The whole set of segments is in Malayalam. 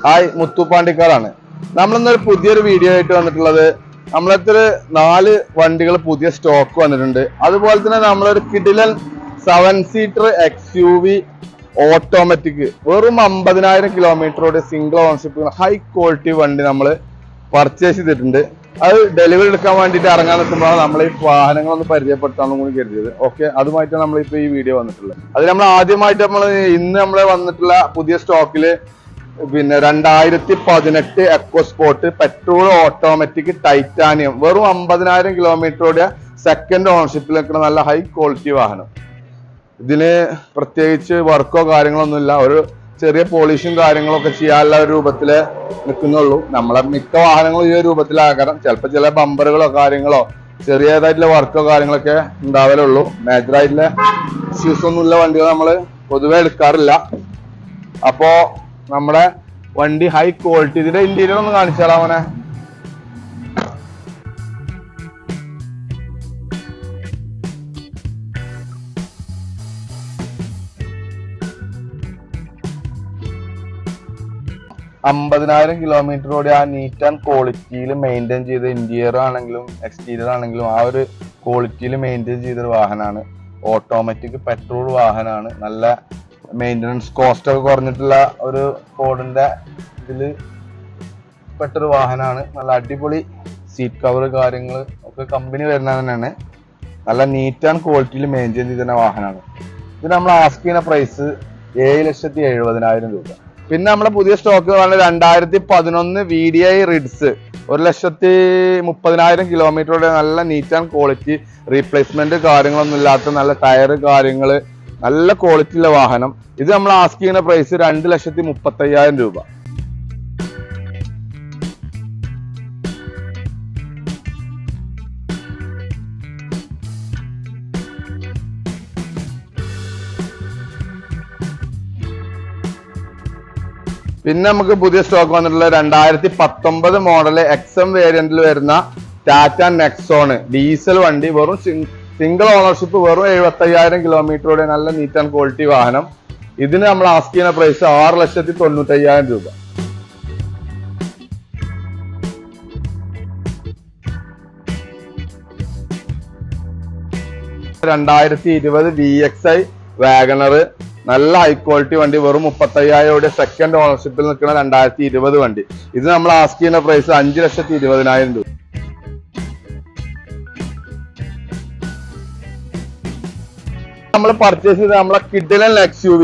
ഹായ്, മുത്തുപ്പാണ്ടിക്കാറാണ്. നമ്മളിന്നൊരു പുതിയൊരു വീഡിയോ ആയിട്ട് വന്നിട്ടുള്ളത്. നമ്മളെത്ര 4 വണ്ടികൾ പുതിയ സ്റ്റോക്ക് വന്നിട്ടുണ്ട്. അതുപോലെ തന്നെ നമ്മളൊരു കിഡിലൻ 7 സീറ്റർ XUV ഓട്ടോമാറ്റിക് വെറും 50,000 കിലോമീറ്ററോടെ സിംഗിൾ ഓണർഷിപ്പ് ഹൈ ക്വാളിറ്റി വണ്ടി നമ്മൾ പർച്ചേസ് ചെയ്തിട്ടുണ്ട്. അത് ഡെലിവറി എടുക്കാൻ വേണ്ടിയിട്ട് ഇറങ്ങാൻ നിൽക്കുമ്പോഴാണ് നമ്മൾ ഈ വാഹനങ്ങളൊന്ന് പരിചയപ്പെടുത്താമെന്നും കൂടി കരുതിയത്. ഓക്കെ, അതുമായിട്ടാണ് നമ്മളിപ്പോൾ ഈ വീഡിയോ വന്നിട്ടുള്ളത്. അത് നമ്മൾ ആദ്യമായിട്ട് ഇന്ന് നമ്മൾ വന്നിട്ടുള്ള പുതിയ സ്റ്റോക്കില് പിന്നെ 2018 എക്കോസ്പോർട്ട് പെട്രോൾ ഓട്ടോമാറ്റിക് ടൈറ്റാനിയം വെറും 50,000 കിലോമീറ്ററോടെ സെക്കൻഡ് ഓണർഷിപ്പിൽ നിൽക്കുന്ന നല്ല ഹൈ ക്വാളിറ്റി വാഹനം. ഇതിന് പ്രത്യേകിച്ച് വർക്കോ കാര്യങ്ങളൊന്നുമില്ല, ഒരു ചെറിയ പോളിഷും കാര്യങ്ങളൊക്കെ ചെയ്യാനുള്ള ഒരു രൂപത്തില് നിൽക്കുന്നുള്ളൂ. നമ്മളെ മിക്ക വാഹനങ്ങളും ഈ ഒരു രൂപത്തിലാക്കണം. ചിലപ്പോൾ ചില ബമ്പറുകളോ കാര്യങ്ങളോ ചെറിയതായിട്ടുള്ള വർക്കോ കാര്യങ്ങളൊക്കെ ഉണ്ടാവലുള്ളൂ. മേജറായിട്ടുള്ള ഇഷ്യൂസ് ഒന്നുമില്ല വണ്ടികൾ നമ്മൾ പൊതുവെ എടുക്കാറില്ല. അപ്പോ നമ്മുടെ വണ്ടി ഹൈ ക്വാളിറ്റി. ഇതിന്റെ ഇന്റീരിയർ ഒന്ന് കാണിച്ചാലോ അവനെ. അമ്പതിനായിരം കിലോമീറ്ററോടെ ആ നീറ്റ് ആൻഡ് ക്വാളിറ്റിയിൽ മെയിൻറ്റെയിൻ ചെയ്ത ഇന്റീരിയർ ആണെങ്കിലും എക്സ്റ്റീരിയർ ആണെങ്കിലും ആ ഒരു ക്വാളിറ്റിയിൽ മെയിൻറ്റെയിൻ ചെയ്തൊരു വാഹനമാണ്. ഓട്ടോമാറ്റിക് പെട്രോൾ വാഹനമാണ്. നല്ല മെയിൻ്റനൻസ് കോസ്റ്റ് ഒക്കെ കുറഞ്ഞിട്ടുള്ള ഒരു ഫോർഡിന്റെ ഇതില് പെട്ടൊരു വാഹനമാണ്. നല്ല അടിപൊളി സീറ്റ് കവർ കാര്യങ്ങൾ ഒക്കെ കമ്പനി വരുന്നത് തന്നെയാണ്. നല്ല നീറ്റ് ആൻഡ് ക്വാളിറ്റിയിൽ മെയിൻറ്റെയിൻ ചെയ്തിരുന്ന വാഹനമാണ്. ഇത് നമ്മൾ ആസ്ക് ചെയ്യുന്ന പ്രൈസ് 7,70,000 രൂപ. പിന്നെ നമ്മളെ പുതിയ സ്റ്റോക്ക് 2011 VDI റിഡ്സ് 1,30,000 കിലോമീറ്ററുടെ നല്ല നീറ്റ് ആൻഡ് ക്വാളിറ്റി, റീപ്ലേസ്മെന്റ് കാര്യങ്ങളൊന്നും ഇല്ലാത്ത നല്ല ടയർ കാര്യങ്ങള്, നല്ല ക്വാളിറ്റി ഉള്ള വാഹനം. ഇത് നമ്മൾ ആസ്ക് ചെയ്യുന്ന പ്രൈസ് 2,35,000 രൂപ. പിന്നെ നമുക്ക് പുതിയ സ്റ്റോക്ക് വന്നിട്ടുള്ള 2019 മോഡല് XM വേരിയന്റിൽ വരുന്ന ടാറ്റ നെക്സോൺ ഡീസൽ വണ്ടി വെറും സിംഗിൾ ഓണർഷിപ്പ് വെറും 75,000 കിലോമീറ്ററോടെ നല്ല നീറ്റ് ആൻഡ് ക്വാളിറ്റി വാഹനം. ഇതിന് നമ്മൾ ആസ്ക് ചെയ്യുന്ന പ്രൈസ് 6,95,000 രൂപ. (2020) VXI വാഗണർ നല്ല ഹൈ ക്വാളിറ്റി വണ്ടി വെറും 35,000 സെക്കൻഡ് ഓണർഷിപ്പിൽ നിൽക്കുന്ന 2020 വണ്ടി. ഇത് നമ്മൾ ആസ്ക് ചെയ്യുന്ന പ്രൈസ് 5,20,000 രൂപ. നമ്മൾ പർച്ചേസ് ചെയ്ത നമ്മളെ കിഡിലൻ XUV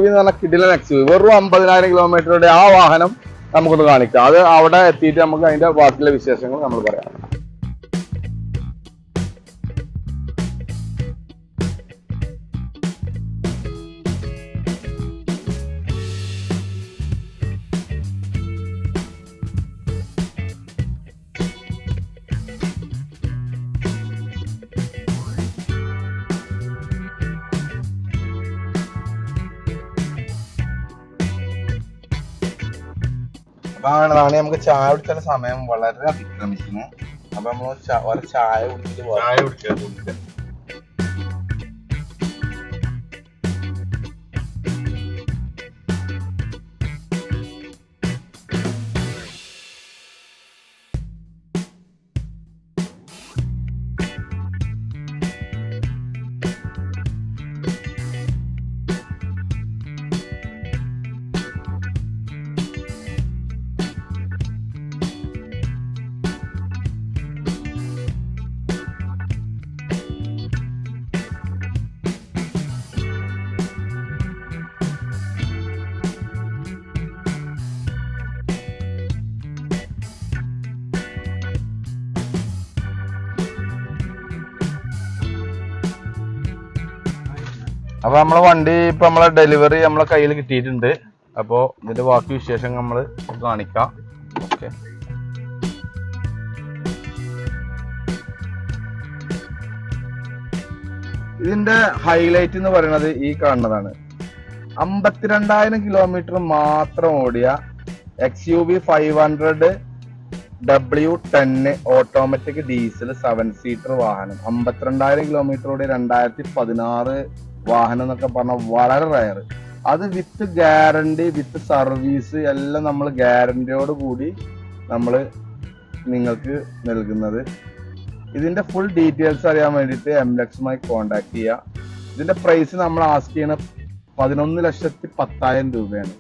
എന്ന് പറഞ്ഞാൽ കിഡിലൻ XUV വെറും 50,000 കിലോമീറ്ററുടെ ആ വാഹനം നമുക്കൊന്ന് കാണിക്കാം. അത് അവിടെ എത്തിയിട്ട് നമുക്ക് അതിന്റെ ബാക്കിയുള്ള വിശേഷങ്ങൾ നമ്മൾ പറയാം. അതാണ് നമുക്ക് ചായ കുടിക്കുന്ന സമയം വളരെ അതിക്രമിക്കുന്നു. അപ്പൊ നമ്മൾ ചായ കുടിച്ചിട്ട് അപ്പൊ നമ്മളെ വണ്ടി ഇപ്പൊ നമ്മളെ ഡെലിവറി നമ്മളെ കയ്യിൽ കിട്ടിയിട്ടുണ്ട്. അപ്പോ ഇതിന്റെ ബാക്കി വിശേഷം നമ്മൾ കാണിക്കാം. ഓക്കെ, ഇതിന്റെ ഹൈലൈറ്റ് എന്ന് പറയുന്നത് ഈ കാണുന്നതാണ്. 52,000 കിലോമീറ്റർ മാത്രം ഓടിയ XUV 500 W10 automatic diesel 7 seater വാഹനം. 52,000 കിലോമീറ്ററോടെ 2016 വാഹനം എന്നൊക്കെ പറഞ്ഞാൽ വളരെ റയർ. അത് വിത്ത് ഗ്യാരണ്ടി വിത്ത് സർവീസ് എല്ലാം നമ്മൾ ഗ്യാരണ്ടിയോട് കൂടി നമ്മൾ നിങ്ങൾക്ക് നൽകുന്നത്. ഇതിന്റെ ഫുൾ ഡീറ്റെയിൽസ് അറിയാൻ വേണ്ടിയിട്ട് എംലക്സുമായി കോൺടാക്ട് ചെയ്യുക. ഇതിന്റെ പ്രൈസ് നമ്മൾ ആസ്ക് ചെയ്യുന്ന 11,10,000 രൂപയാണ്.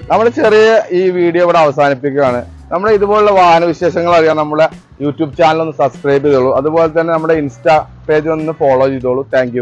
നമ്മൾ ചെറിയ ഈ വീഡിയോ ഇവിടെ അവസാനിപ്പിക്കുകയാണ്. നമ്മുടെ ഇതുപോലുള്ള വാഹന വിശേഷങ്ങൾ അറിയാൻ നമ്മുടെ യൂട്യൂബ് ചാനൽ ഒന്ന് സബ്സ്ക്രൈബ് ചെയ്തോളൂ. അതുപോലെ തന്നെ നമ്മുടെ ഇൻസ്റ്റാ പേജ് ഒന്ന് ഫോളോ ചെയ്തോളൂ. താങ്ക്